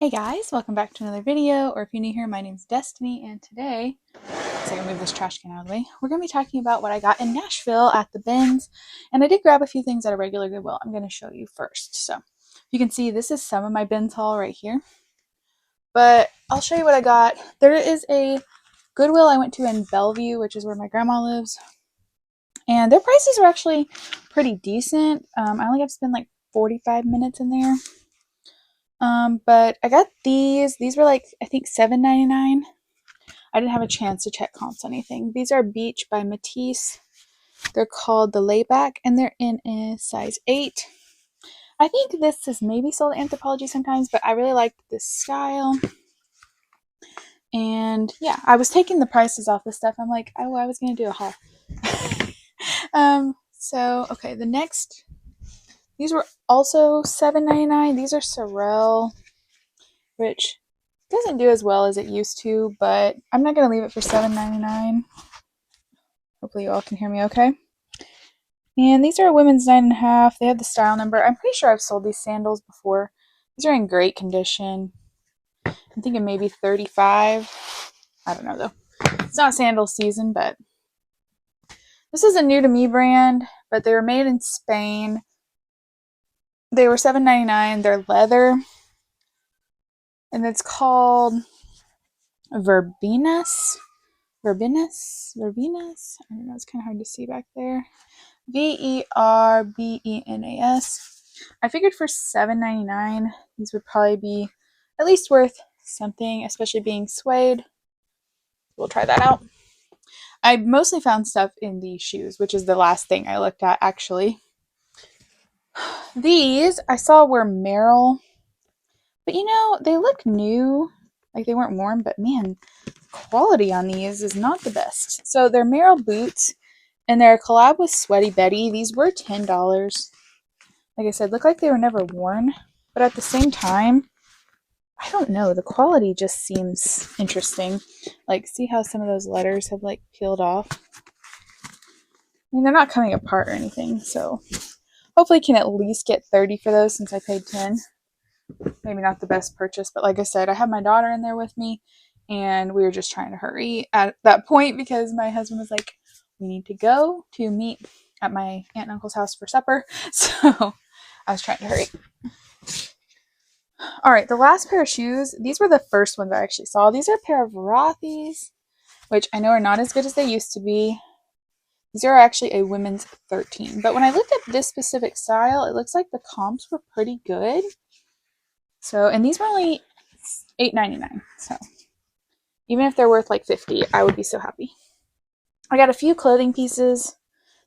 Hey guys, welcome back to another video, or if you're new here, my name's Destiny, and today, so I can move this trash can out of the way, we're going to be talking about what I got in Nashville at the bins, and I did grab a few things at a regular Goodwill. I'm going to show you first. So, you can see this is some of my bins haul right here, but I'll show you what I got. There is a Goodwill I went to in Bellevue, which is where my grandma lives, and their prices are actually pretty decent. I only got to spend like 45 minutes in there. But I got these. These were like, I think $7.99. I didn't have a chance to check comps on anything. These are Beach by Matisse. They're called the Layback, and they're in a size 8. I think this is maybe sold at Anthropologie sometimes, but I really liked this style. And yeah, I was taking the prices off this stuff. I'm like, oh, I was going to do a haul. Okay, the next, these were also $7.99. These are Sorel, which doesn't do as well as it used to, but I'm not going to leave it for $7.99. Hopefully you all can hear me okay. And these are a women's 9.5. They have the style number. I'm pretty sure I've sold these sandals before. These are in great condition. I'm thinking maybe 35. I don't know though. It's not sandal season, but this is a new to me brand, but they were made in Spain. They were $7.99. They're leather. And it's called Verbenas. Verbenas? I don't know, it's kind of hard to see back there. Verbenas. I figured for $7.99, these would probably be at least worth something, especially being suede. We'll try that out. I mostly found stuff in the shoes, which is the last thing I looked at, actually. These I saw were Merrell, but they look new. Like they weren't worn, but man, quality on these is not the best. So they're Merrell boots, and they're a collab with Sweaty Betty. These were $10. Like I said, look like they were never worn, but at the same time, I don't know, the quality just seems interesting. Like, see how some of those letters have like peeled off? I mean, they're not coming apart or anything, so hopefully can at least get 30 for those since I paid 10. Maybe not the best purchase, but like I said, I have my daughter in there with me, and we were just trying to hurry at that point because my husband was like, we need to go to meet at my aunt and uncle's house for supper. So I was trying to hurry. All right, the last pair of shoes, these were the first ones I actually saw. These are a pair of Rothy's, which I know are not as good as they used to be. These are actually a women's 13. But when I looked at this specific style, it looks like the comps were pretty good. So, and these were only $8.99. So, even if they're worth like 50, I would be so happy. I got a few clothing pieces.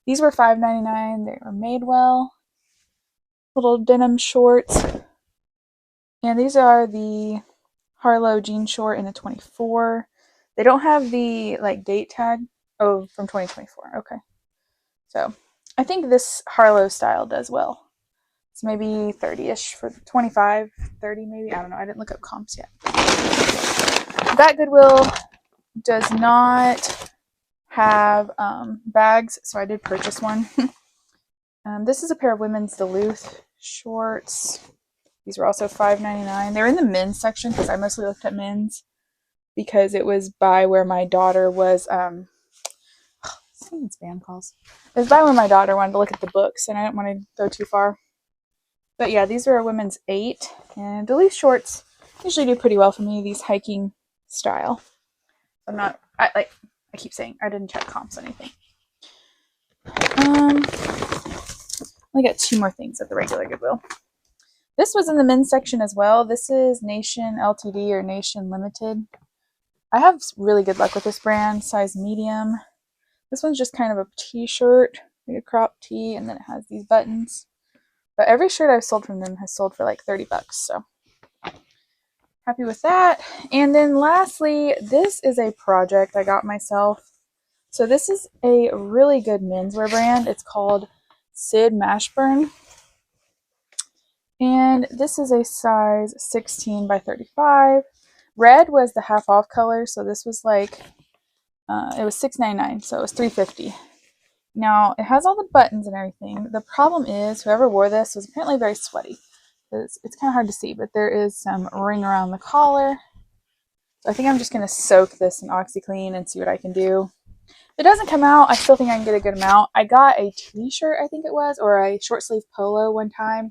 These were $5.99. They were made well. Little denim shorts. And these are the Harlow jean short in a 24. They don't have the like date tag. Oh, from 2024. Okay. So I think this Harlow style does well. It's maybe 30-ish for 25, 30 maybe. I don't know. I didn't look up comps yet. That Goodwill does not have bags, so I did purchase one. This is a pair of women's Duluth shorts. These were also $5.99. They're in the men's section because I mostly looked at men's because it was by where my daughter was. Spam calls. It was by where my daughter wanted to look at the books, and I didn't want to go too far. But yeah, these are a women's 8, and Duluth shorts usually do pretty well for me. These hiking style. I keep saying I didn't check comps or anything. I got 2 more things at the regular Goodwill. This was in the men's section as well. This is Nation LTD or Nation Limited. I have really good luck with this brand, size medium. This one's just kind of a t-shirt, like a crop tee, and then it has these buttons. But every shirt I've sold from them has sold for like $30, so happy with that. And then lastly, this is a project I got myself. So this is a really good menswear brand. It's called Sid Mashburn. And this is a size 16 by 35. Red was the half off color, so this was like, it was $6.99, so it was $3.50. Now, it has all the buttons and everything. The problem is, whoever wore this was apparently very sweaty. It's kind of hard to see, but there is some ring around the collar. So I think I'm just going to soak this in OxyClean and see what I can do. If it doesn't come out, I still think I can get a good amount. I got a t-shirt, I think it was, or a short sleeve polo one time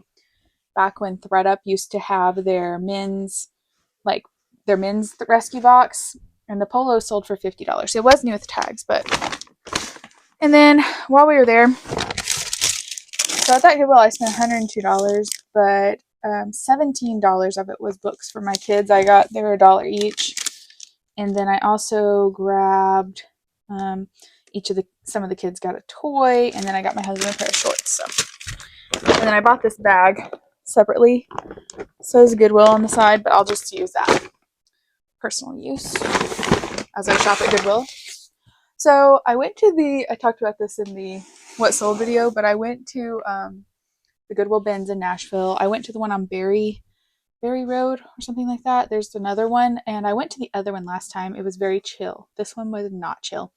back when ThredUp used to have their men's rescue box, and the polo sold for $50. It was new with tags, but. And then while we were there, so at that Goodwill I spent $102, but $17 of it was books for my kids. They were $1 each, and then I also grabbed some of the kids got a toy, and then I got my husband a pair of shorts. So, and then I bought this bag separately. So there's Goodwill on the side, but I'll just use that personal use as I shop at Goodwill. So I talked about this in the What Sold video, but I went to the Goodwill bins in Nashville. I went to the one on Berry Road or something like that. There's another one, and I went to the other one last time. It was very chill. This one was not chill.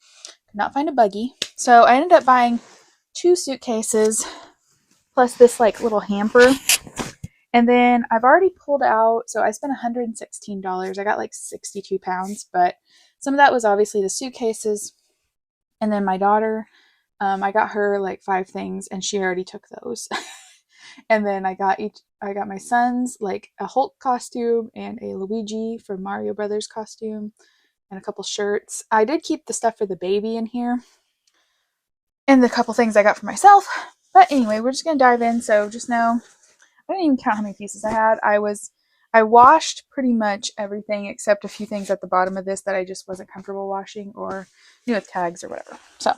Could not find a buggy. So I ended up buying 2 suitcases plus this like little hamper. And then I've already pulled out, so I spent $116. I got like 62 pounds, but some of that was obviously the suitcases. And then my daughter, I got her like 5 things, and she already took those. And then I got my son's like a Hulk costume and a Luigi from Mario Brothers costume and a couple shirts. I did keep the stuff for the baby in here and the couple things I got for myself. But anyway, we're just going to dive in. So just know, I didn't even count how many pieces I had. I washed pretty much everything except a few things at the bottom of this that I just wasn't comfortable washing or new with tags or whatever. So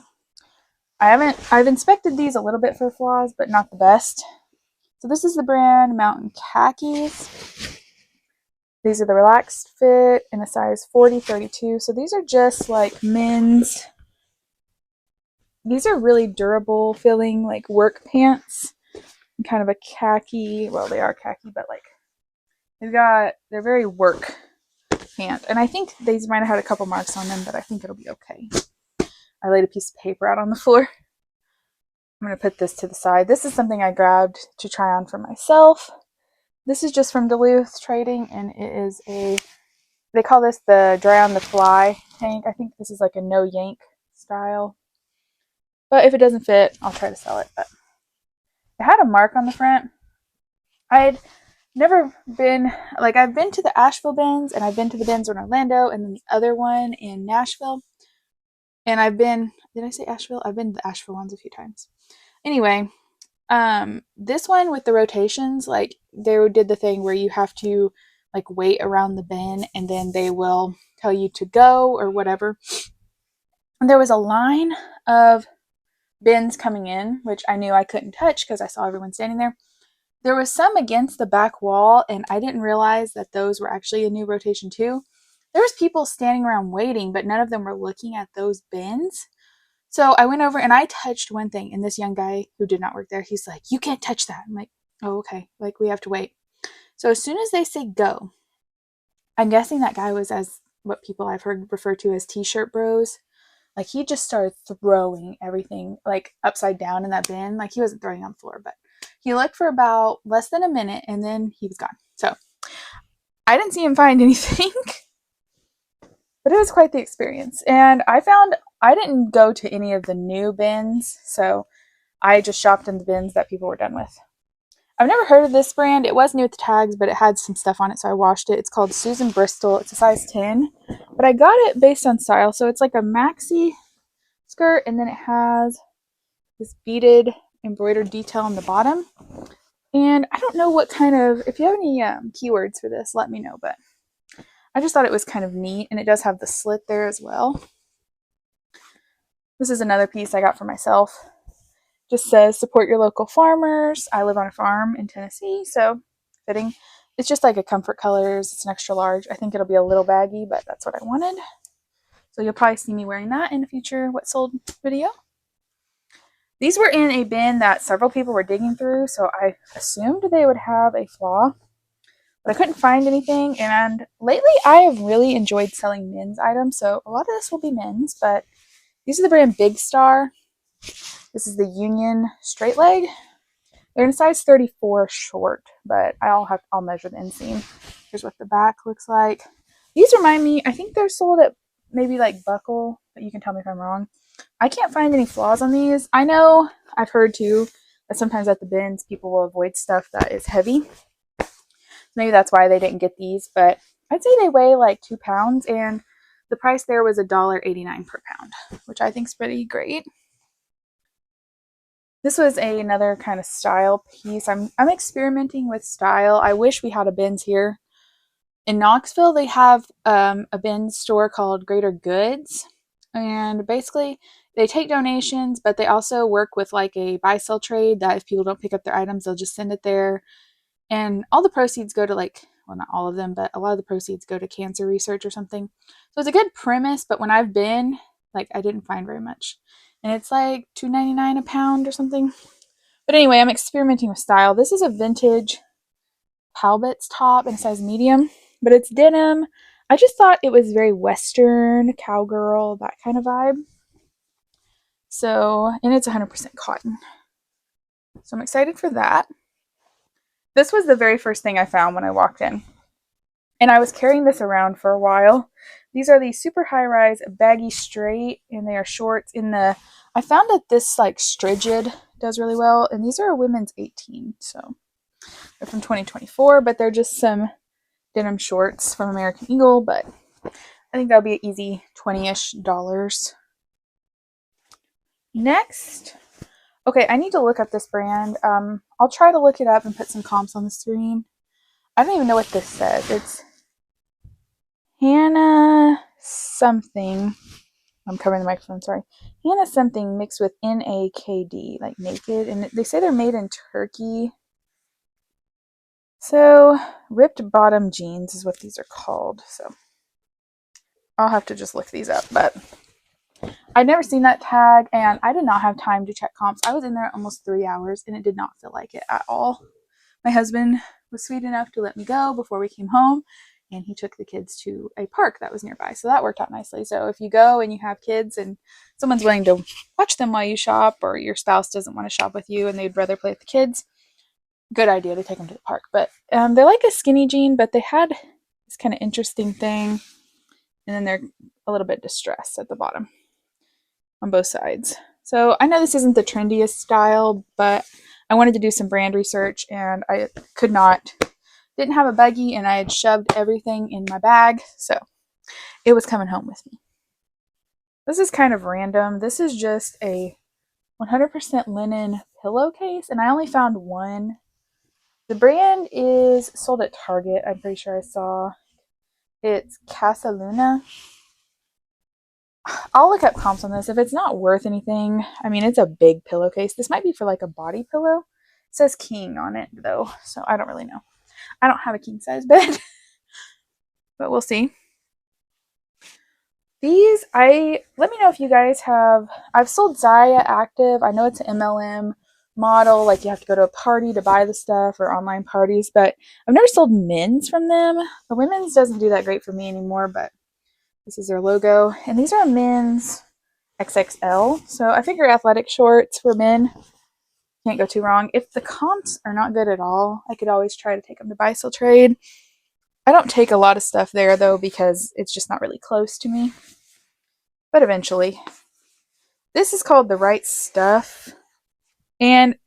I've inspected these a little bit for flaws, but not the best. So this is the brand Mountain Khakis. These are the relaxed fit in a size 40-32. So these are just like men's. These are really durable feeling like work pants. Kind of a khaki, well they are khaki, but like they're very work pant. And I think these might have had a couple marks on them, but I think it'll be okay. I laid a piece of paper out on the floor. I'm going to put this to the side. This is something I grabbed to try on for myself. This is just from Duluth Trading, and it is they call this the dry on the fly tank. I think this is like a no yank style. But if it doesn't fit, I'll try to sell it. But it had a mark on the front. I'd never been, like I've been to the Asheville bins, and I've been to the bins in Orlando, and then the other one in Nashville. And did I say Asheville? I've been to the Asheville ones a few times. Anyway, this one with the rotations, like they did the thing where you have to like wait around the bin and then they will tell you to go or whatever. And there was a line of bins coming in, which I knew I couldn't touch because I saw everyone standing there. There was some against the back wall, and I didn't realize that those were actually a new rotation too. There was people standing around waiting, but none of them were looking at those bins. So I went over and I touched one thing, and this young guy who did not work there, he's like, "You can't touch that." I'm like, "Oh, okay." Like, we have to wait. So as soon as they say go, I'm guessing that guy was as what people I've heard refer to as t-shirt bros. Like, he just started throwing everything like upside down in that bin. Like, he wasn't throwing on the floor, but he looked for about less than a minute and then he was gone. So I didn't see him find anything, but it was quite the experience. And I found I didn't go to any of the new bins, so I just shopped in the bins that people were done with. I've never heard of this brand. It was new with the tags, but it had some stuff on it, so I washed it. It's called Susan Bristol. It's a size 10, but I got it based on style. So it's like a maxi skirt, and then it has this beaded embroidered detail on the bottom. And I don't know what kind of, if you have any keywords for this, let me know, but I just thought it was kind of neat, and it does have the slit there as well. This is another piece I got for myself. Just says, support your local farmers. I live on a farm in Tennessee, so fitting. It's just like a comfort colors. It's an extra large. I think it'll be a little baggy, but that's what I wanted. So you'll probably see me wearing that in a future What Sold video. These were in a bin that several people were digging through, so I assumed they would have a flaw, but I couldn't find anything. And lately I have really enjoyed selling men's items, so a lot of this will be men's, but these are the brand Big Star. This is the Union straight leg. They're in size 34 short, but I'll measure the inseam. Here's what the back looks like. These remind me, I think they're sold at maybe like Buckle, but you can tell me if I'm wrong. I can't find any flaws on these. I know I've heard too that sometimes at the bins people will avoid stuff that is heavy. Maybe that's why they didn't get these, but I'd say they weigh like 2 pounds, and the price there was $1.89 per pound, which I think is pretty great. This was another kind of style piece. I'm experimenting with style. I wish we had a bins here. In Knoxville, they have a bins store called Greater Goods, and basically they take donations, but they also work with like a buy-sell trade that if people don't pick up their items, they'll just send it there. And all the proceeds go to like, well, not all of them, but a lot of the proceeds go to cancer research or something. So it's a good premise, but when I've been, like, I didn't find very much. And it's like $2.99 a pound or something. But anyway, I'm experimenting with style. This is a vintage Talbot's top in a size medium, but it's denim. I just thought it was very Western, cowgirl, that kind of vibe. So, and it's 100% cotton. So I'm excited for that. This was the very first thing I found when I walked in. And I was carrying this around for a while. These are the super high-rise baggy straight, and they are shorts in the... I found that this like Strigid does really well, and these are a women's 18, so they're from 2024, but they're just some denim shorts from American Eagle, but I think that'll be an easy $20-ish dollars. Next, okay, I need to look up this brand. I'll try to look it up and put some comps on the screen. I don't even know what this says. It's Hannah something. I'm covering the microphone, sorry. Hannah something mixed with NAKD, like naked. And they say they're made in Turkey. So, ripped bottom jeans is what these are called. So, I'll have to just look these up. But I'd never seen that tag, and I did not have time to check comps. I was in there almost 3 hours, and it did not feel like it at all. My husband was sweet enough to let me go before we came home, and he took the kids to a park that was nearby. So that worked out nicely. So if you go and you have kids and someone's willing to watch them while you shop, or your spouse doesn't want to shop with you and they'd rather play with the kids, good idea to take them to the park. But they're like a skinny jean, but they had this kind of interesting thing. And then they're a little bit distressed at the bottom on both sides. So I know this isn't the trendiest style, but I wanted to do some brand research, and I didn't have a buggy, and I had shoved everything in my bag, so it was coming home with me. This is kind of random. This is just a 100% linen pillowcase, and I only found one. The brand is sold at Target, I'm pretty sure I saw. It's Casa Luna. I'll look up comps on this. If it's not worth anything, I mean, it's a big pillowcase. This might be for like a body pillow. It says king on it, though, so I don't really know. I don't have a king size bed, but we'll see. These, let me know if you guys have, I've sold Zaya Active. I know it's an MLM model, like you have to go to a party to buy the stuff, or online parties, but I've never sold men's from them. The women's doesn't do that great for me anymore, but this is their logo. And these are men's XXL, so I figure athletic shorts for men can't go too wrong. If the comps are not good at all, I could always try to take them to buy-sell trade. I don't take a lot of stuff there, though, because it's just not really close to me. But eventually. This is called The Right Stuff. And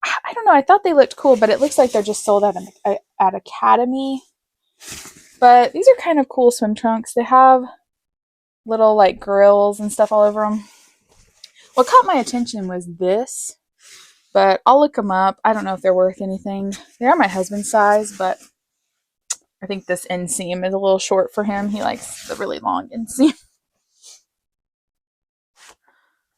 I don't know, I thought they looked cool, but it looks like they're just sold at Academy. But these are kind of cool swim trunks. They have little, like, grills and stuff all over them. What caught my attention was this. But I'll look them up. I don't know if they're worth anything. They are my husband's size, but I think this inseam is a little short for him. He likes the really long inseam.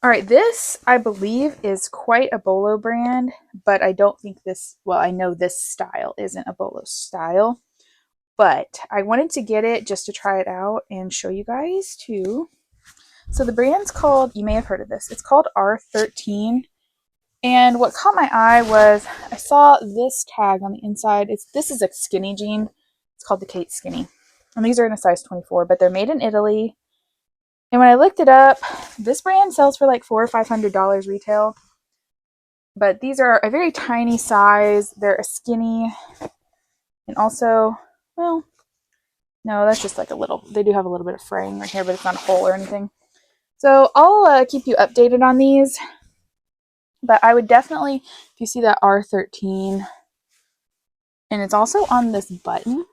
All right, this, I believe, is quite a Bolo brand, but I don't think this, well, I know this style isn't a Bolo style, but I wanted to get it just to try it out and show you guys too. So the brand's called, you may have heard of this, it's called R13. And what caught my eye was I saw this tag on the inside. This is a skinny jean. It's called the Kate Skinny. And these are in a size 24, but they're made in Italy. And when I looked it up, this brand sells for like $400 or $500 retail. But these are a very tiny size. They're a skinny, and also, well, no, that's just like a little, they do have a little bit of fraying right here, but it's not a hole or anything. So I'll keep you updated on these. But I would definitely, if you see that R13, and it's also on this button,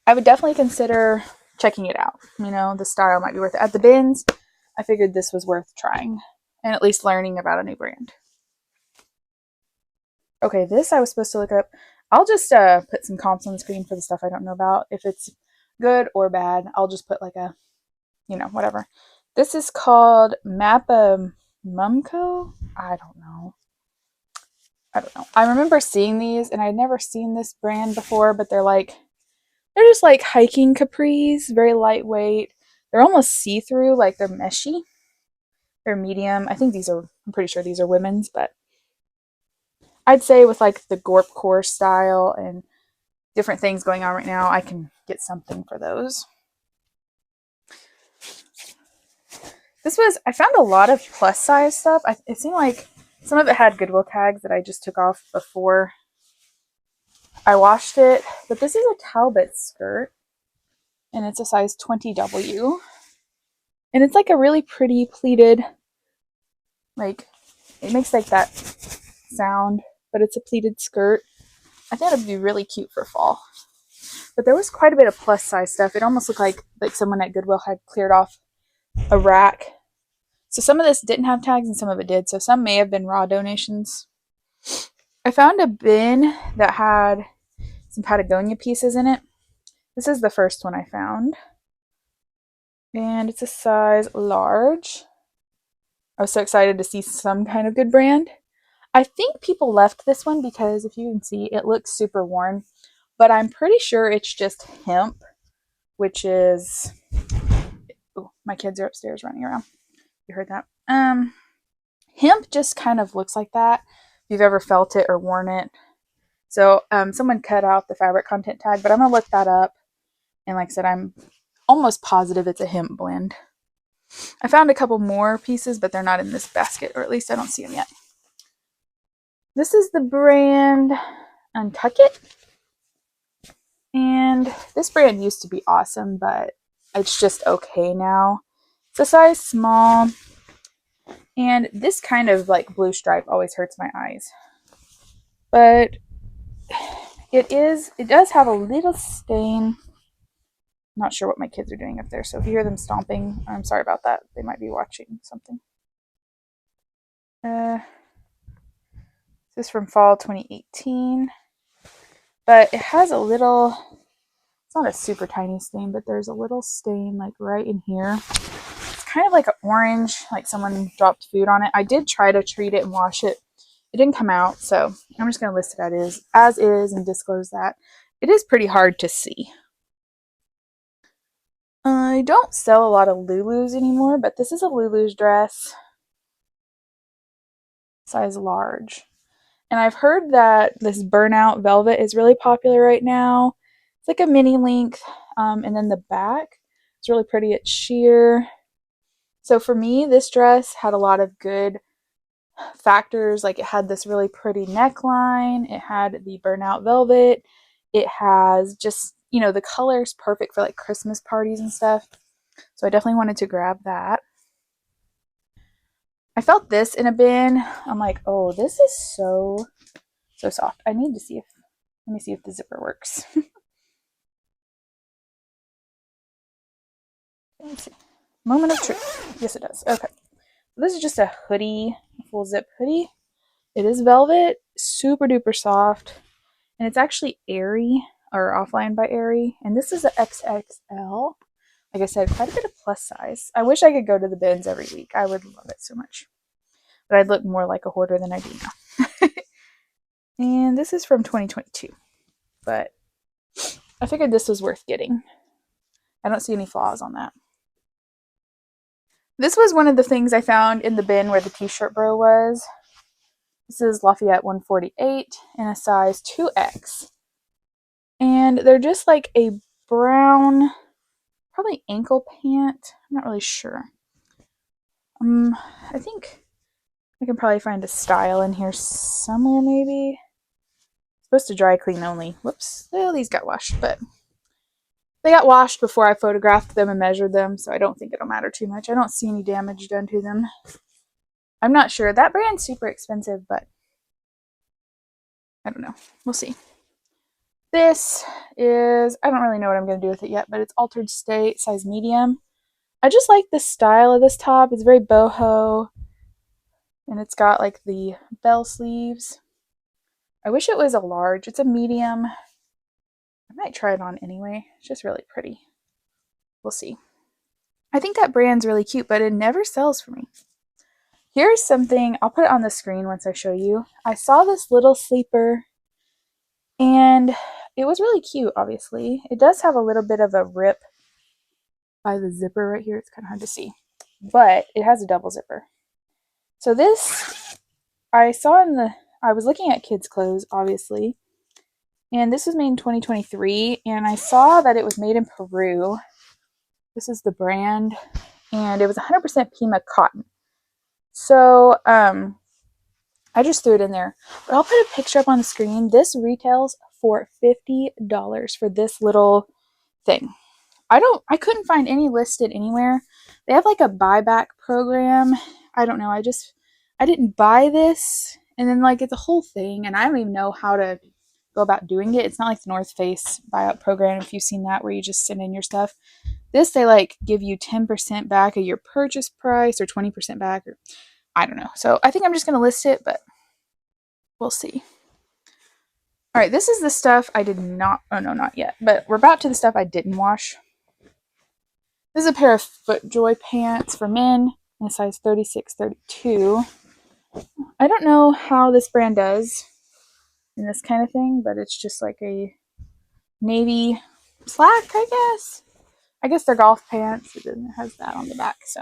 I would definitely consider checking it out. You know, the style might be worth it. At the bins, I figured this was worth trying and at least learning about a new brand. Okay, this I was supposed to look up. I'll just put some comps on the screen for the stuff I don't know about. If it's good or bad, I'll just put like a, you know, whatever. This is called Mappa Mumco. I don't know. I remember seeing these, and I'd never seen this brand before, but they're just like hiking capris, very lightweight. They're almost see-through, like they're meshy. They're medium. I'm pretty sure these are women's, but I'd say with like the Gorp core style and different things going on right now, I can get something for those. I found a lot of plus size stuff. It seemed like some of it had Goodwill tags that I just took off before I washed it. But this is a Talbot skirt, and it's a size 20W. And it's like a really pretty pleated, like, it makes like that sound, but it's a pleated skirt. I thought it'd be really cute for fall. But there was quite a bit of plus size stuff. It almost looked like someone at Goodwill had cleared off a rack. So some of this didn't have tags and some of it did. So some may have been raw donations. I found a bin that had some Patagonia pieces in it. This is the first one I found. And it's a size large. I was so excited to see some kind of good brand. I think people left this one because if you can see, it looks super worn. But I'm pretty sure it's just hemp, which is... Oh, my kids are upstairs running around. You heard that? Hemp just kind of looks like that. If you've ever felt it or worn it. So someone cut out the fabric content tag, but I'm going to look that up. And like I said, I'm almost positive it's a hemp blend. I found a couple more pieces, but they're not in this basket, or at least I don't see them yet. This is the brand Untuckit. And this brand used to be awesome, but it's just okay now. It's a size small. And this kind of like blue stripe always hurts my eyes. But it does have a little stain. I'm not sure what my kids are doing up there, so if you hear them stomping, I'm sorry about that. They might be watching something. This is from fall 2018. But it has a little, it's not a super tiny stain, but there's a little stain like right in here. It's kind of like an orange, like someone dropped food on it. I did try to treat it and wash it. It didn't come out, so I'm just going to list it as is and disclose that. It is pretty hard to see. I don't sell a lot of Lulus anymore, but this is a Lulu's dress, size large. And I've heard that this burnout velvet is really popular right now. It's like a mini length, and then the back is really pretty. It's sheer. So for me, this dress had a lot of good factors. Like it had this really pretty neckline. It had the burnout velvet. It has just, you know, the color's perfect for like Christmas parties and stuff. So I definitely wanted to grab that. I felt this in a bin. I'm like, oh, this is so soft. Let me see if the zipper works. Let's see. Moment of truth. Yes, it does. Okay. This is just a hoodie, a full zip hoodie. It is velvet, super duper soft, and it's actually Aerie, or Offline by Aerie. And this is an XXL. Like I said, quite a bit of plus size. I wish I could go to the bins every week. I would love it so much. But I'd look more like a hoarder than I do now. And this is from 2022. But I figured this was worth getting. I don't see any flaws on that. This was one of the things I found in the bin where the t-shirt bro was. This is Lafayette 148 in a size 2X. And they're just like a brown, probably ankle pant. I'm not really sure. I think I can probably find a style in here somewhere maybe. It's supposed to dry clean only. Whoops. Well, these got washed, but they got washed before I photographed them and measured them, so I don't think it'll matter too much. I don't see any damage done to them. I'm not sure. That brand's super expensive, but I don't know. We'll see. This is, I don't really know what I'm going to do with it yet, but it's Altered State, size medium. I just like the style of this top. It's very boho, and it's got like the bell sleeves. I wish it was a large. It's a medium. I might try it on anyway. It's just really pretty. We'll see. I think that brand's really cute, but it never sells for me. Here's something, I'll put it on the screen once I show you. I saw this little sleeper, and it was really cute, obviously. It does have a little bit of a rip by the zipper right here. It's kind of hard to see, but it has a double zipper. So this, I saw I was looking at kids' clothes, obviously, and this was made in 2023, and I saw that it was made in Peru. This is the brand, and it was 100% Pima cotton. So, I just threw it in there, but I'll put a picture up on the screen. This retails for $50 for this little thing. I couldn't find any listed anywhere. They have like a buyback program. I don't know. I didn't buy this, and then like it's a whole thing, and I don't even know how to go about doing it. It's not like the North Face buyout program, if you've seen that, where you just send in your stuff. This, they like give you 10% back of your purchase price or 20% back, or I don't know. So I think I'm just going to list it, but we'll see. All right, this is the stuff I did not, oh no, not yet, but we're about to the stuff I didn't wash. This is a pair of FootJoy pants for men in a size 36-32. I don't know how this brand does in this kind of thing, but it's just like a navy slack, I guess. I guess they're golf pants. It has that on the back, so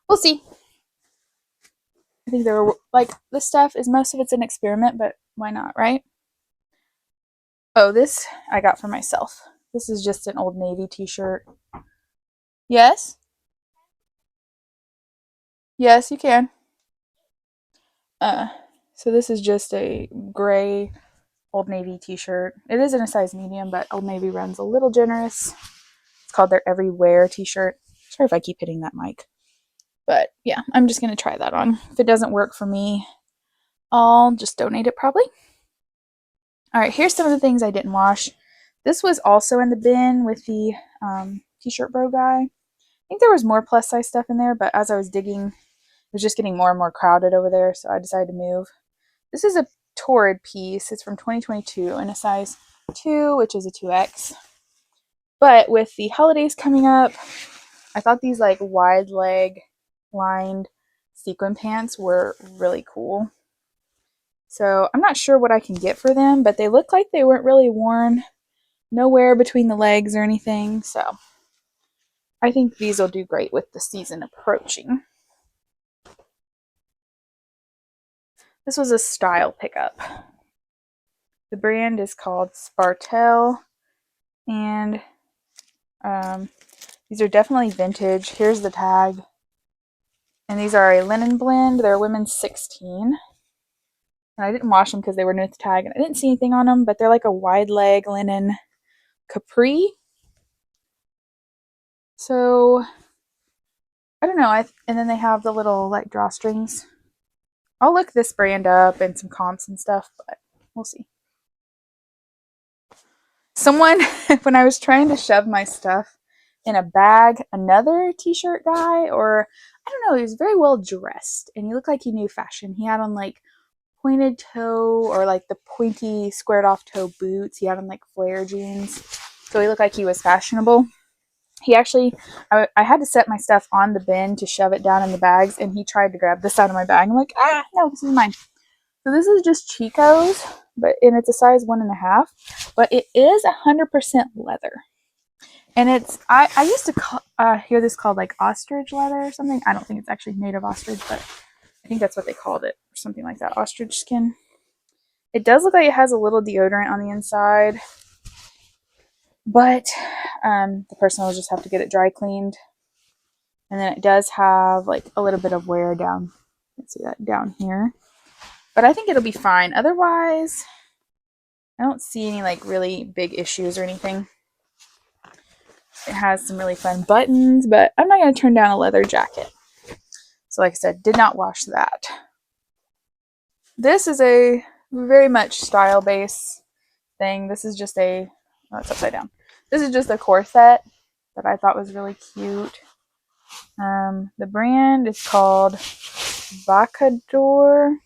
we'll see. I think they're like, this stuff is, most of it's an experiment, but why not, right? Oh, this I got for myself. This is just an Old Navy t-shirt. Yes? Yes, you can. Uh, so this is just a gray Old Navy t-shirt. It is in a size medium, but Old Navy runs a little generous. It's called their Everywhere t-shirt. Sorry if I keep hitting that mic. But yeah, I'm just going to try that on. If it doesn't work for me, I'll just donate it probably. All right, here's some of the things I didn't wash. This was also in the bin with the t-shirt bro guy. I think there was more plus size stuff in there, but as I was digging, it was just getting more and more crowded over there, so I decided to move. This is a Torrid piece. It's from 2022 in a size 2, which is a 2X. But with the holidays coming up, I thought these like wide leg lined sequin pants were really cool. So I'm not sure what I can get for them, but they look like they weren't really worn. No wear between the legs or anything, so I think these will do great with the season approaching. This was a style pickup. The brand is called Spartel, and these are definitely vintage. Here's the tag. And these are a linen blend. They're a women's 16. And I didn't wash them because they were new with the tag, and I didn't see anything on them, but they're like a wide leg linen capri. So I don't know. And then they have the little like drawstrings. I'll look this brand up and some comps and stuff, but we'll see. Someone, when I was trying to shove my stuff in a bag, another t-shirt guy, or I don't know, he was very well dressed and he looked like he knew fashion. He had on like pointed toe or like the pointy squared off toe boots. He had on like flare jeans. So he looked like he was fashionable. He actually, I had to set my stuff on the bin to shove it down in the bags, and he tried to grab this out of my bag. I'm like, no, this is mine. So this is just Chico's, and it's a size 1.5, but it is 100% leather. And it's, I used to hear this called like ostrich leather or something. I don't think it's actually made of ostrich, but I think that's what they called it, or something like that, ostrich skin. It does look like it has a little deodorant on the inside, but the person will just have to get it dry cleaned. And then it does have like a little bit of wear down Let's see that down here. But I think it'll be fine. Otherwise, I don't see any like really big issues or anything. It has some really fun buttons, but I'm not going to turn down a leather jacket. So like I said, did not wash that. This is a very much style base thing. This is just a, oh, it's upside down. This is just a corset that I thought was really cute. The brand is called Bacador.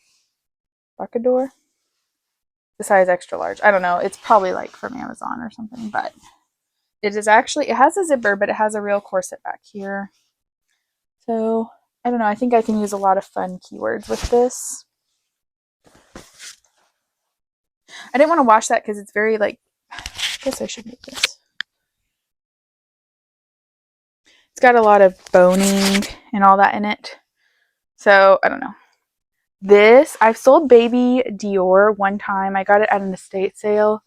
The size extra large. I don't know. It's probably like from Amazon or something, but it is actually, it has a zipper, but it has a real corset back here. So I don't know. I think I can use a lot of fun keywords with this. I didn't want to wash that because it's very like, I guess I should make this. It's got a lot of boning and all that in it. So I don't know. This, I've sold baby Dior one time. I got it at an estate sale.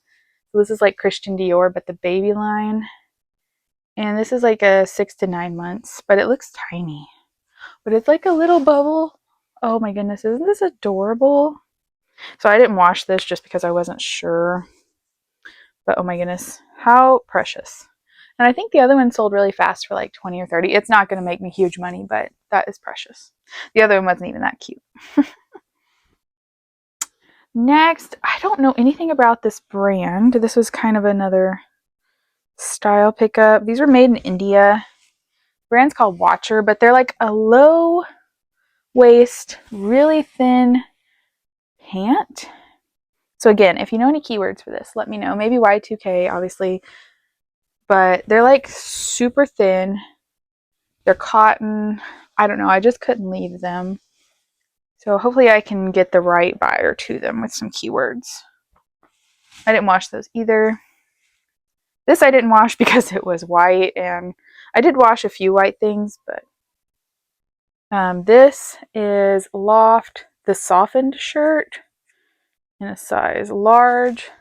So this is like Christian Dior, but the baby line. And this is like a 6 to 9 months, but it looks tiny. But it's like a little bubble. Oh my goodness, isn't this adorable? So I didn't wash this just because I wasn't sure. But oh my goodness, how precious. And I think the other one sold really fast for like 20 or 30. It's not going to make me huge money, but that is precious. The other one wasn't even that cute. Next, I don't know anything about this brand. This was kind of another style pickup. These were made in India. The brand's called Watcher, but they're like a low waist, really thin pant. So again, if you know any keywords for this, let me know. Maybe Y2K, obviously. But they're like super thin. They're cotton. I don't know. I just couldn't leave them. So hopefully I can get the right buyer to them with some keywords. I didn't wash those either. This I didn't wash because it was white, and I did wash a few white things, but this is Loft, the softened shirt in a size large.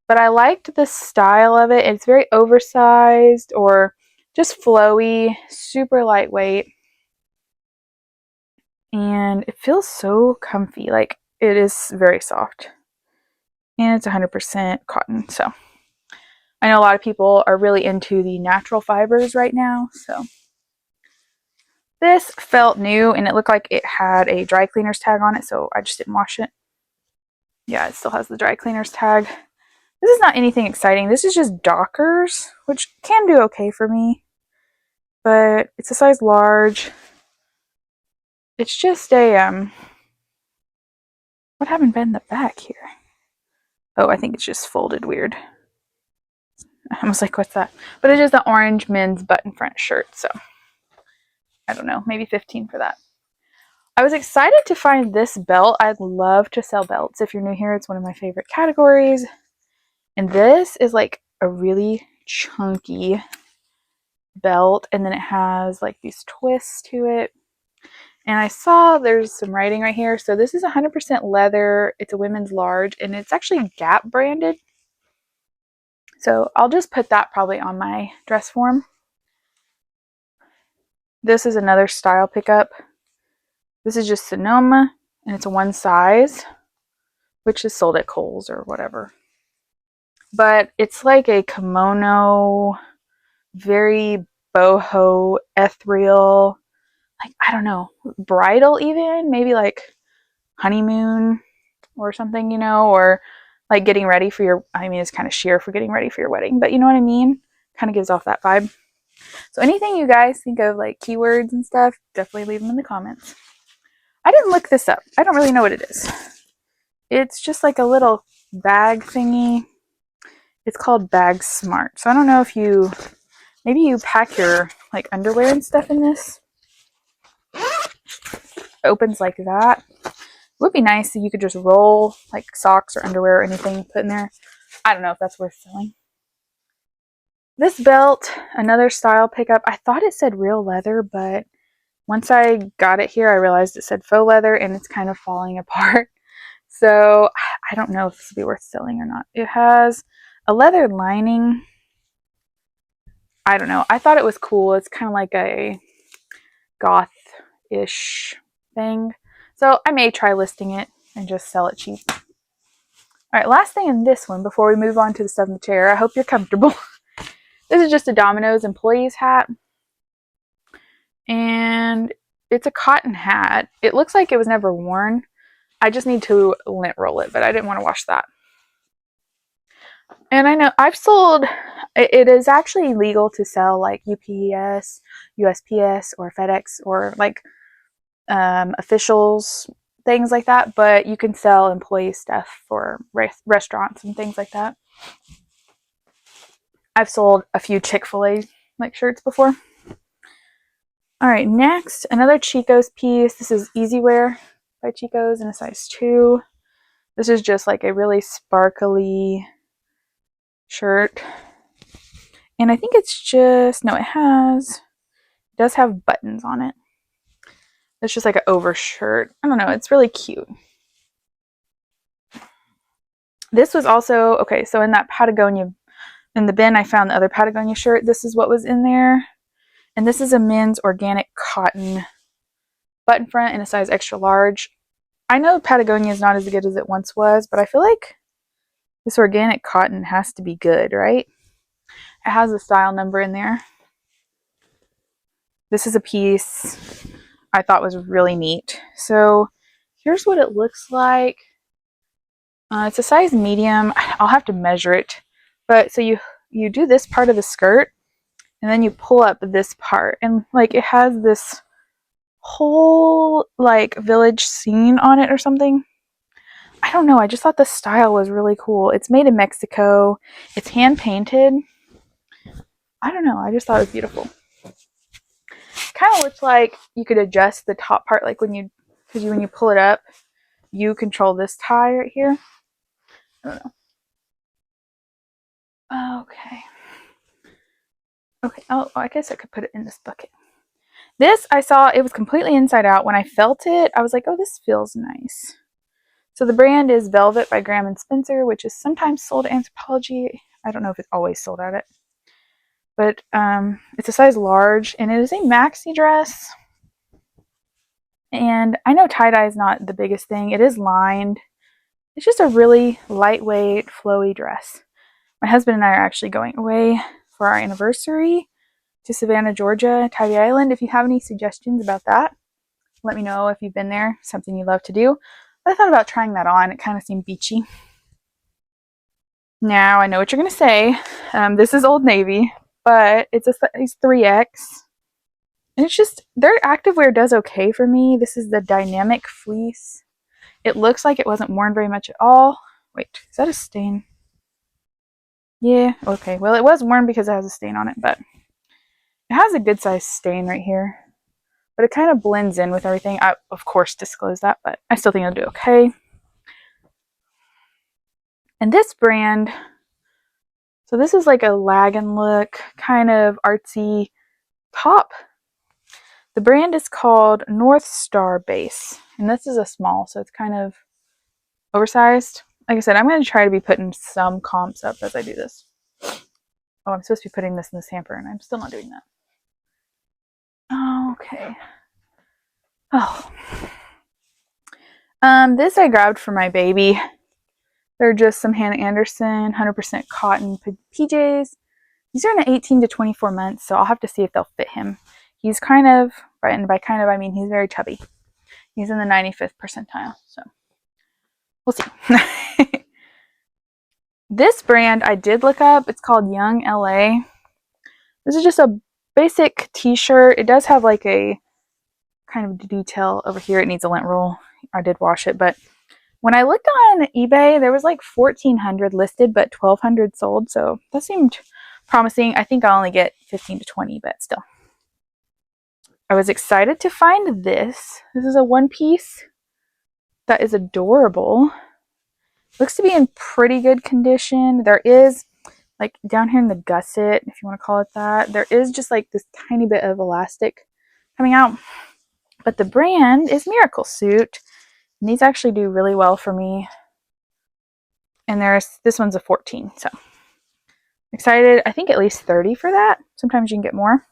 But I liked the style of it. It's very oversized or just flowy, super lightweight. And it feels so comfy. Like, it is very soft. And it's 100% cotton. So I know a lot of people are really into the natural fibers right now. So this felt new, and it looked like it had a dry cleaner's tag on it. So I just didn't wash it. Yeah, it still has the dry cleaner's tag. This is not anything exciting. This is just Dockers, which can do okay for me. But it's a size large. It's just a, what happened to in the back here? Oh, I think it's just folded weird. I was like, what's that? But it's just the orange men's button front shirt. So I don't know, maybe 15 for that. I was excited to find this belt. I'd love to sell belts. If you're new here, it's one of my favorite categories. And this is like a really chunky belt, and then it has like these twists to it. And I saw there's some writing right here. So this is 100% leather. It's a women's large, and it's actually Gap branded. So I'll just put that probably on my dress form. This is another style pickup. This is just Sonoma, and it's a one size, which is sold at Kohl's or whatever. But it's like a kimono, very boho, ethereal, like, I don't know, bridal even, maybe like honeymoon or something, you know, or like getting ready for your, I mean, it's kind of sheer for getting ready for your wedding, but you know what I mean? Kind of gives off that vibe. So anything you guys think of like keywords and stuff, definitely leave them in the comments. I didn't look this up. I don't really know what it is. It's just like a little bag thingy. It's called Bag Smart. So I don't know if you, maybe you pack your like underwear and stuff in this. It opens like that. It would be nice if you could just roll like socks or underwear or anything put in there. I don't know if that's worth selling. This belt, another style pickup. I thought it said real leather, but once I got it here, I realized it said faux leather, and it's kind of falling apart. So I don't know if this will be worth selling or not. It has a leather lining. I don't know. I thought it was cool. It's kind of like a goth-ish thing. So I may try listing it and just sell it cheap. All right, last thing in this one before we move on to the stuff in the chair. I hope you're comfortable. This is just a Domino's employee's hat. And it's a cotton hat. It looks like it was never worn. I just need to lint roll it, but I didn't want to wash that. And I know I've sold, it is actually legal to sell like UPS, USPS, or FedEx, or like officials, things like that, but you can sell employee stuff for restaurants and things like that. I've sold a few Chick-fil-A like shirts before. All right, next, another Chico's piece. This is Easy Wear by Chico's in a size 2. This is just like a really sparkly shirt. And I think it's just, no, it does have buttons on it. It's just like an overshirt. I don't know, it's really cute. This was also, okay, so in that Patagonia, in the bin I found the other Patagonia shirt. This is what was in there. And this is a men's organic cotton button front in a size extra large. I know Patagonia is not as good as it once was, but I feel like this organic cotton has to be good, right? It has a style number in there. This is a piece I thought was really neat. So here's what it looks like. It's a size medium. I'll have to measure it. But so you do this part of the skirt, and then you pull up this part, and like it has this whole like village scene on it or something. I don't know. I just thought the style was really cool. It's made in Mexico. It's hand painted. I don't know. I just thought it was beautiful. Kind of looks like you could adjust the top part, like when you pull it up, you control this tie right here. I don't know. Okay. Okay. Oh, I guess I could put it in this bucket. This I saw, it was completely inside out. When I felt it, I was like, oh, this feels nice. So the brand is Velvet by Graham & Spencer, which is sometimes sold at Anthropologie. I don't know if it's always sold at it. But it's a size large, and it is a maxi dress. And I know tie-dye is not the biggest thing. It is lined. It's just a really lightweight, flowy dress. My husband and I are actually going away for our anniversary to Savannah, Georgia, Tybee Island. If you have any suggestions about that, let me know if you've been there, something you love to do. But I thought about trying that on. It kind of seemed beachy. Now, I know what you're going to say. This is Old Navy, but it's a size 3X. And it's just, their activewear does okay for me. This is the Dynamic Fleece. It looks like it wasn't worn very much at all. Wait, is that a stain? Yeah, okay. Well, it was worn because it has a stain on it, but it has a good size stain right here. But it kind of blends in with everything. I, of course, disclose that, but I still think it'll do okay. And this brand, so this is like a lagging look, kind of artsy top. The brand is called North Star Base, and this is a small, so it's kind of oversized. Like I said, I'm going to try to be putting some comps up as I do this. Oh, I'm supposed to be putting this in this hamper, and I'm still not doing that. Okay. Oh. This I grabbed for my baby. They're just some Hannah Anderson 100% cotton PJs. These are in 18 to 24 months, so I'll have to see if they'll fit him. He's kind of, and by kind of I mean he's very chubby. He's in the 95th percentile, so we'll see. This brand I did look up. It's called Young LA. This is just a basic t-shirt. It does have like a kind of detail over here. It needs a lint roll. I did wash it, but when I looked on eBay, there was like 1,400 listed, but 1,200 sold. So that seemed promising. I think I'll only get 15 to 20, but still. I was excited to find this. This is a one piece that is adorable. Looks to be in pretty good condition. There is, like down here in the gusset, if you want to call it that, there is just like this tiny bit of elastic coming out. But the brand is Miracle Suit. And these actually do really well for me. And this one's a 14, so excited. I think at least 30 for that. Sometimes you can get more.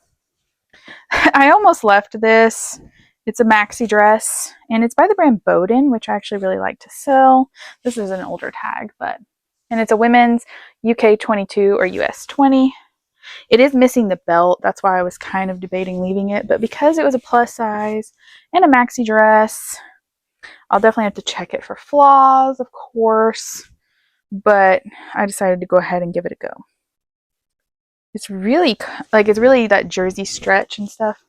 I almost left this It's a maxi dress, and it's by the brand Bowden, which I actually really like to sell. This is an older tag, and it's a women's UK 22 or US 20. It is missing the belt. That's why I was kind of debating leaving it, but because it was a plus size and a maxi dress, I'll definitely have to check it for flaws, of course, but I decided to go ahead and give it a go. It's really that jersey stretch and stuff.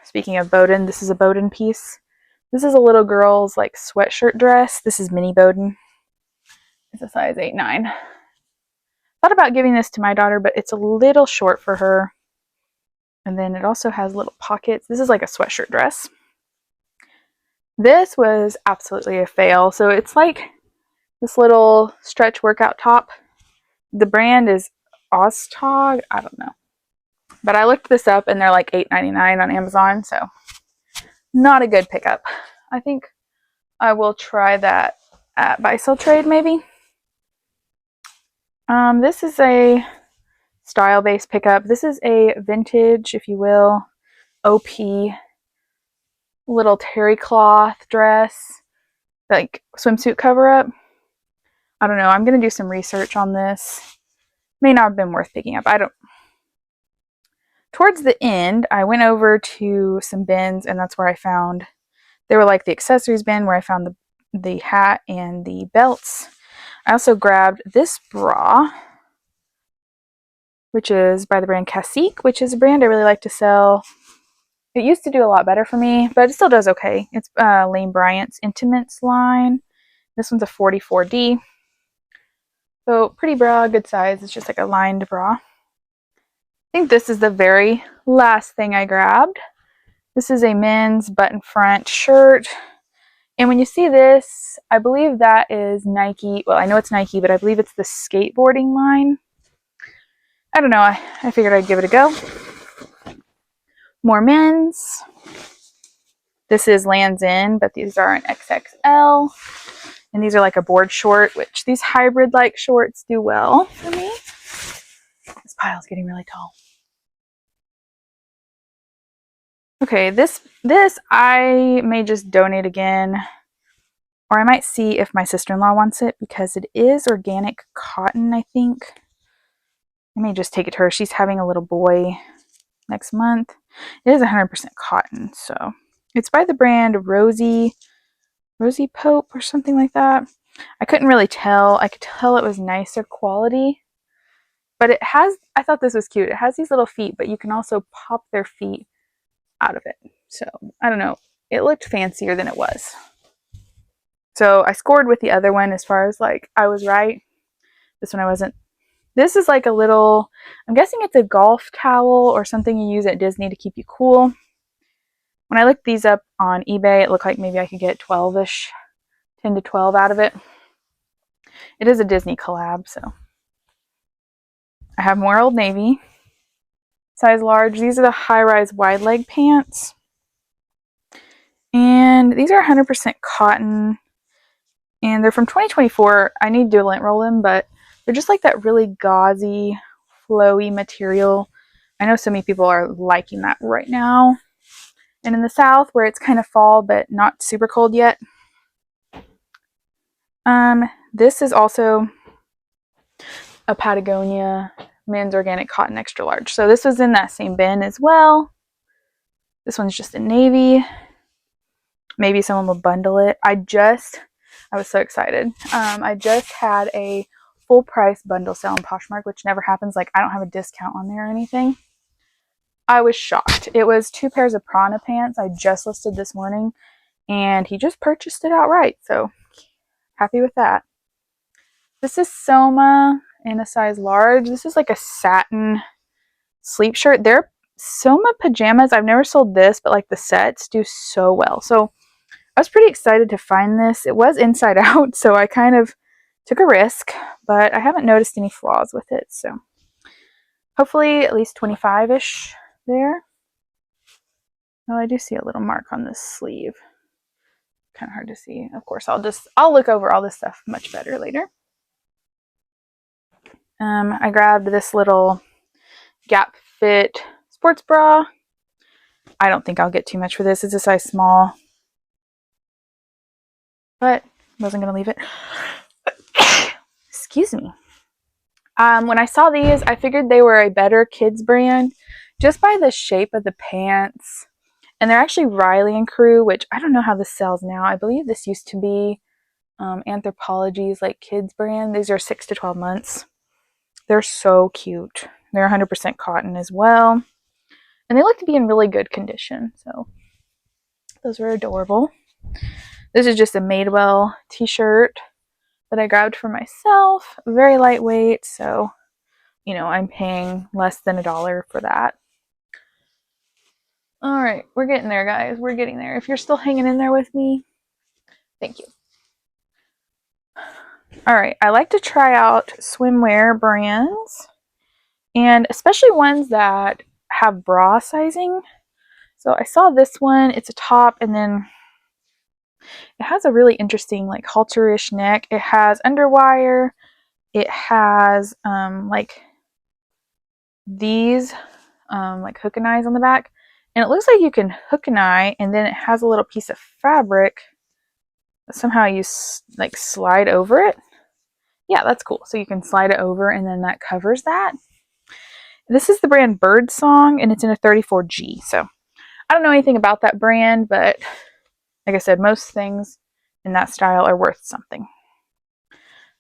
Speaking of Bowden, this is a Bowden piece. This is a little girl's like sweatshirt dress. This is mini Bowden. It's a size 8-9. Thought about giving this to my daughter, but it's a little short for her. And then it also has little pockets. This is like a sweatshirt dress. This was absolutely a fail. So it's like this little stretch workout top. The brand is Oztog. I don't know. But I looked this up and they're like $8.99 on Amazon. So not a good pickup. I think I will try that at Buy Sell Trade maybe. This is a style-based pickup. This is a vintage, if you will, OP little terry cloth dress, like swimsuit cover-up. I don't know. I'm going to do some research on this. May not have been worth picking up. Towards the end, I went over to some bins, and that's where I found, they were like the accessories bin where I found the hat and the belts. I also grabbed this bra, which is by the brand Cacique, which is a brand I really like to sell. It used to do a lot better for me, but it still does okay. It's Lane Bryant's Intimates line. This one's a 44D. So pretty bra, good size. It's just like a lined bra. I think this is the very last thing I grabbed. This is a men's button front shirt. And when you see this, I believe that is Nike. Well, I know it's Nike, but I believe it's the skateboarding line. I don't know. I figured I'd give it a go. More men's. This is Lands' End, but these are an XXL. And these are like a board short, which these hybrid-like shorts do well for me. This pile's getting really tall. Okay, this I may just donate again, or I might see if my sister-in-law wants it because it is organic cotton, I think. I may just take it to her. She's having a little boy next month. It is 100% cotton, so it's by the brand Rosie Pope or something like that. I couldn't really tell. I could tell it was nicer quality, but it has, I thought this was cute. It has these little feet, but you can also pop their feet out of it. So I don't know. It looked fancier than it was. So I scored with the other one as far as like I was right. This one I wasn't. This is like a little, I'm guessing it's a golf towel or something you use at Disney to keep you cool. When I looked these up on eBay, it looked like maybe I could get 12-ish, 10 to 12 out of it. It is a Disney collab, so. I have more Old Navy. Size large. These are the high-rise wide leg pants. And these are 100% cotton. And they're from 2024. I need to lint roll them, but they're just like that really gauzy, flowy material. I know so many people are liking that right now. And in the South, where it's kind of fall, but not super cold yet. This is also a Patagonia men's organic cotton extra large. So this was in that same bin as well. This one's just in navy. Maybe someone will bundle it. I was so excited. I just had a full price bundle sale on Poshmark, which never happens. Like I don't have a discount on there or anything. I was shocked. It was 2 pairs of Prana pants I just listed this morning, and he just purchased it outright. So happy with that. This is Soma in a size large. This is like a satin sleep shirt. They're Soma pajamas. I've never sold this, but like the sets do so well. So I was pretty excited to find this. It was inside out, so I kind of took a risk, but I haven't noticed any flaws with it. So hopefully at least 25-ish there. Oh, I do see a little mark on this sleeve. Kind of hard to see. Of course, I'll look over all this stuff much better later. I grabbed this little Gap Fit sports bra. I don't think I'll get too much for this. It's a size small, but I wasn't going to leave it. Excuse me. When I saw these, I figured they were a better kids brand just by the shape of the pants. And they're actually Riley and Crew, which I don't know how this sells now. I believe this used to be Anthropologie's like kids brand. These are 6 to 12 months. They're so cute. They're 100% cotton as well. And they look to be in really good condition. So those are adorable. This is just a Madewell t-shirt that I grabbed for myself. Very lightweight. So, you know, I'm paying less than $1 for that. All right, we're getting there, guys. We're getting there. If you're still hanging in there with me, thank you. All right, I like to try out swimwear brands, and especially ones that have bra sizing. So I saw this one. It's a top, and then it has a really interesting like halter-ish neck. It has underwire. It has like these like hook and eyes on the back. And it looks like you can hook an eye, and then it has a little piece of fabric that somehow you like slide over it. Yeah, that's cool. So you can slide it over, and then that covers that. This is the brand Birdsong, and it's in a 34G. So I don't know anything about that brand, but like I said, most things in that style are worth something.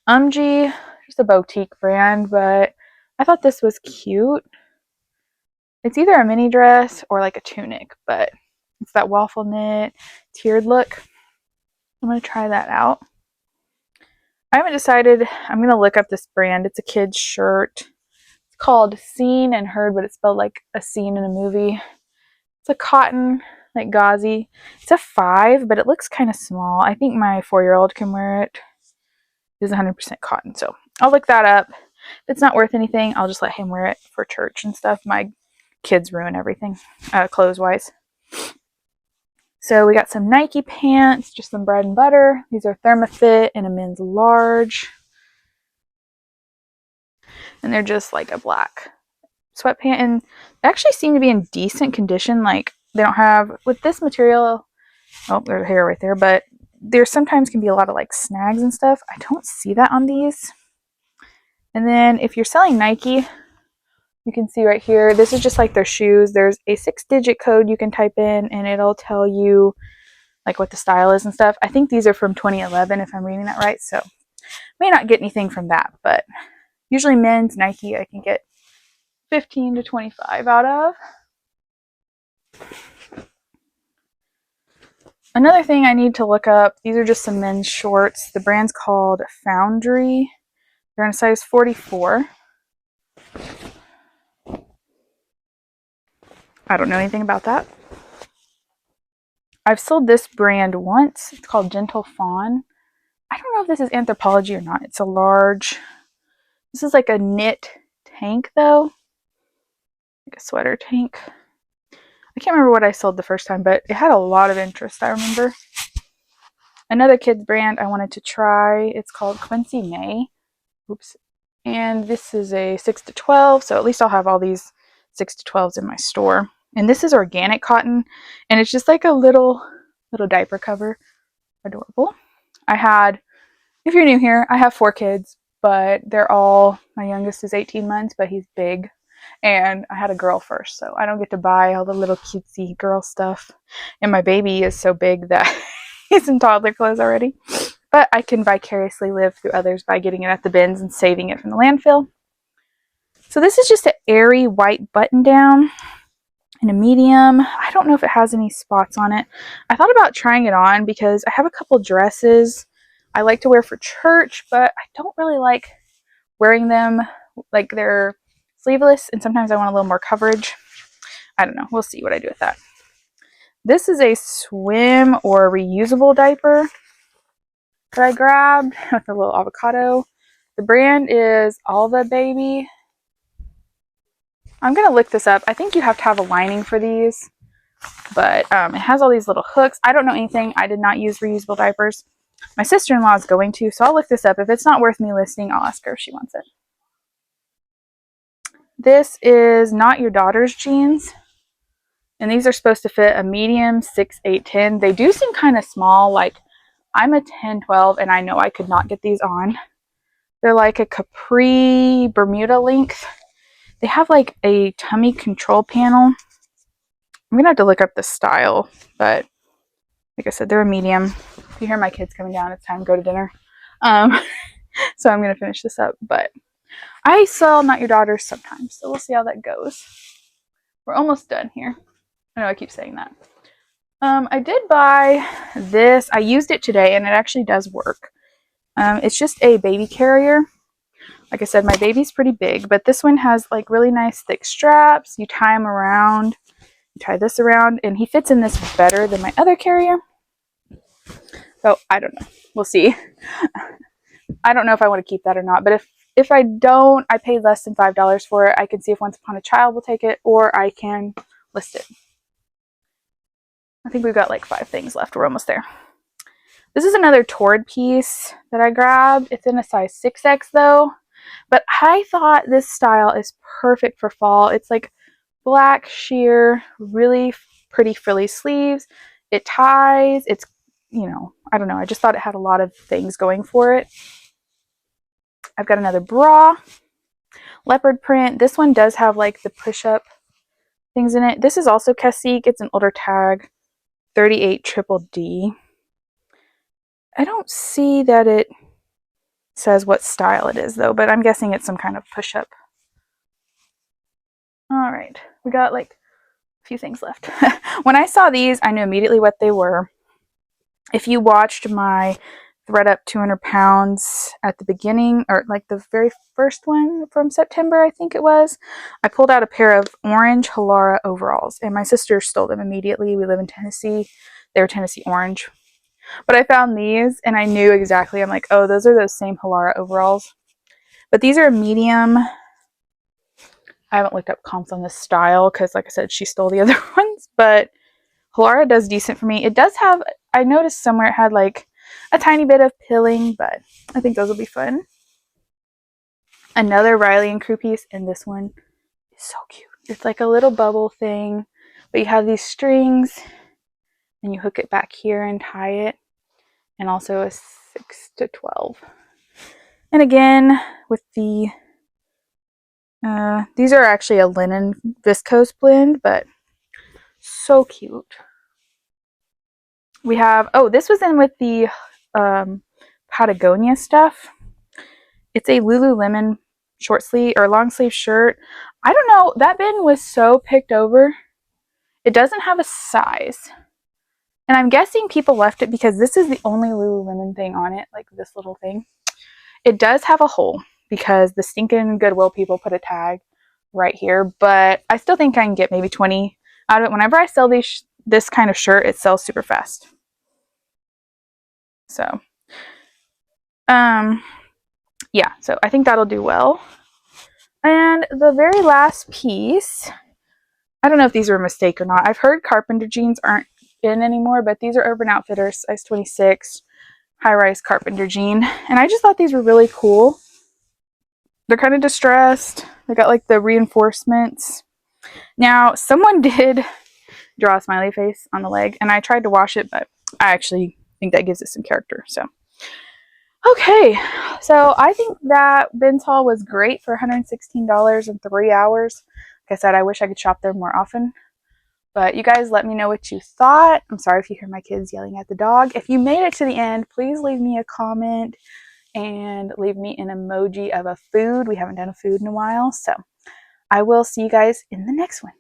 Just a boutique brand, but I thought this was cute. It's either a mini dress or like a tunic, but it's that waffle knit tiered look. I'm going to try that out. I haven't decided. I'm going to look up this brand. It's a kid's shirt. It's called Seen and Heard, but it's spelled like a scene in a movie. It's a cotton, like gauzy. It's a 5, but it looks kind of small. I think my 4-year-old can wear it. It's 100% cotton, so I'll look that up. If it's not worth anything, I'll just let him wear it for church and stuff. My kids ruin everything, clothes-wise. So we got some Nike pants, just some bread and butter. These are Thermafit in a men's large. And they're just like a black sweatpant. And they actually seem to be in decent condition. Like, they don't have, with this material, oh, there's hair right there, but there sometimes can be a lot of like snags and stuff. I don't see that on these. And then if you're selling Nike, you can see right here, this is just like their shoes. There's a 6-digit code you can type in, and it'll tell you like what the style is and stuff. I think these are from 2011 if I'm reading that right, so may not get anything from that, but usually men's Nike I can get 15 to 25 out of. Another thing I need to look up, these are just some men's shorts. The brand's called Foundry. They're in a size 44. I don't know anything about that. I've sold this brand once. It's called Gentle Fawn. I don't know if this is Anthropologie or not. It's a large. This is like a knit tank though. Like a sweater tank. I can't remember what I sold the first time, but it had a lot of interest, I remember. Another kids brand I wanted to try. It's called Quincy May. Oops. And this is a 6 to 12, so at least I'll have all these 6 to 12s in my store. And this is organic cotton, and it's just like a little diaper cover. Adorable. If you're new here, I have 4 kids, but they're all, my youngest is 18 months, but he's big. And I had a girl first, so I don't get to buy all the little cutesy girl stuff. And my baby is so big that he's in toddler clothes already. But I can vicariously live through others by getting it at the bins and saving it from the landfill. So this is just an airy white button down in a medium. I don't know if it has any spots on it. I thought about trying it on because I have a couple dresses I like to wear for church, but I don't really like wearing them like they're sleeveless, and sometimes I want a little more coverage. I don't know. We'll see what I do with that. This is a swim or reusable diaper that I grabbed with a little avocado. The brand is Alva Baby. I'm going to look this up. I think you have to have a lining for these, but it has all these little hooks. I don't know anything. I did not use reusable diapers. My sister-in-law is going to, so I'll look this up. If it's not worth me listing, I'll ask her if she wants it. This is Not Your Daughter's Jeans. And these are supposed to fit a medium, 6, 8, 10. They do seem kind of small. Like, I'm a 10, 12, and I know I could not get these on. They're like a capri Bermuda length. They have like a tummy control panel. I'm going to have to look up the style, but like I said, they're a medium. If you hear my kids coming down, it's time to go to dinner. So I'm going to finish this up, but I sell Not Your Daughters sometimes, so we'll see how that goes. We're almost done here. I know I keep saying that. I did buy this. I used it today, and it actually does work. It's just a baby carrier. Like I said, my baby's pretty big, but this one has like really nice thick straps. You tie them around. You tie this around, and he fits in this better than my other carrier. So I don't know. We'll see. I don't know if I want to keep that or not, but if I don't, I paid less than $5 for it. I can see if Once Upon a Child will take it, or I can list it. I think we've got like 5 things left. We're almost there. This is another Torrid piece that I grabbed. It's in a size 6X though, but I thought this style is perfect for fall. It's like black sheer, really pretty frilly sleeves. It ties. It's, you know, I don't know. I just thought it had a lot of things going for it. I've got another bra, leopard print. This one does have like the push-up things in it. This is also Cacique. It's an older tag, 38 triple D. I don't see that it says what style it is though, but I'm guessing it's some kind of push-up. All right, we got like a few things left. When I saw these, I knew immediately what they were. If you watched my Thread Up 200 pounds at the beginning, or like the very first one from September, I think it was, I pulled out a pair of orange Halara overalls, and my sister stole them immediately. We live in Tennessee. They were Tennessee orange. But I found these, and I knew exactly. I'm like, oh, those are those same Halara overalls. But these are a medium. I haven't looked up comps on this style because, like I said, she stole the other ones. But Halara does decent for me. It does have, I noticed somewhere it had like a tiny bit of pilling, but I think those will be fun. Another Riley and Crew piece, and this one is so cute. It's like a little bubble thing, but you have these strings, and you hook it back here and tie it, and also a 6 to 12. And again, with the, these are actually a linen viscose blend, but so cute. We have, oh, this was in with the Patagonia stuff. It's a Lululemon short sleeve or long sleeve shirt. I don't know, that bin was so picked over. It doesn't have a size. And I'm guessing people left it because this is the only Lululemon thing on it, like this little thing. It does have a hole because the stinking Goodwill people put a tag right here, but I still think I can get maybe 20 out of it. Whenever I sell this kind of shirt, it sells super fast. So, yeah, so I think that'll do well. And the very last piece, I don't know if these are a mistake or not. I've heard carpenter jeans aren't in anymore, but these are Urban Outfitters, size 26, high-rise carpenter jean. And I just thought these were really cool. They're kind of distressed. They got like the reinforcements. Now, someone did draw a smiley face on the leg, and I tried to wash it, but I actually think that gives it some character. So, okay. So I think that Ben's haul was great for $116 in 3 hours. Like I said, I wish I could shop there more often. But you guys let me know what you thought. I'm sorry if you hear my kids yelling at the dog. If you made it to the end, please leave me a comment and leave me an emoji of a food. We haven't done a food in a while. So I will see you guys in the next one.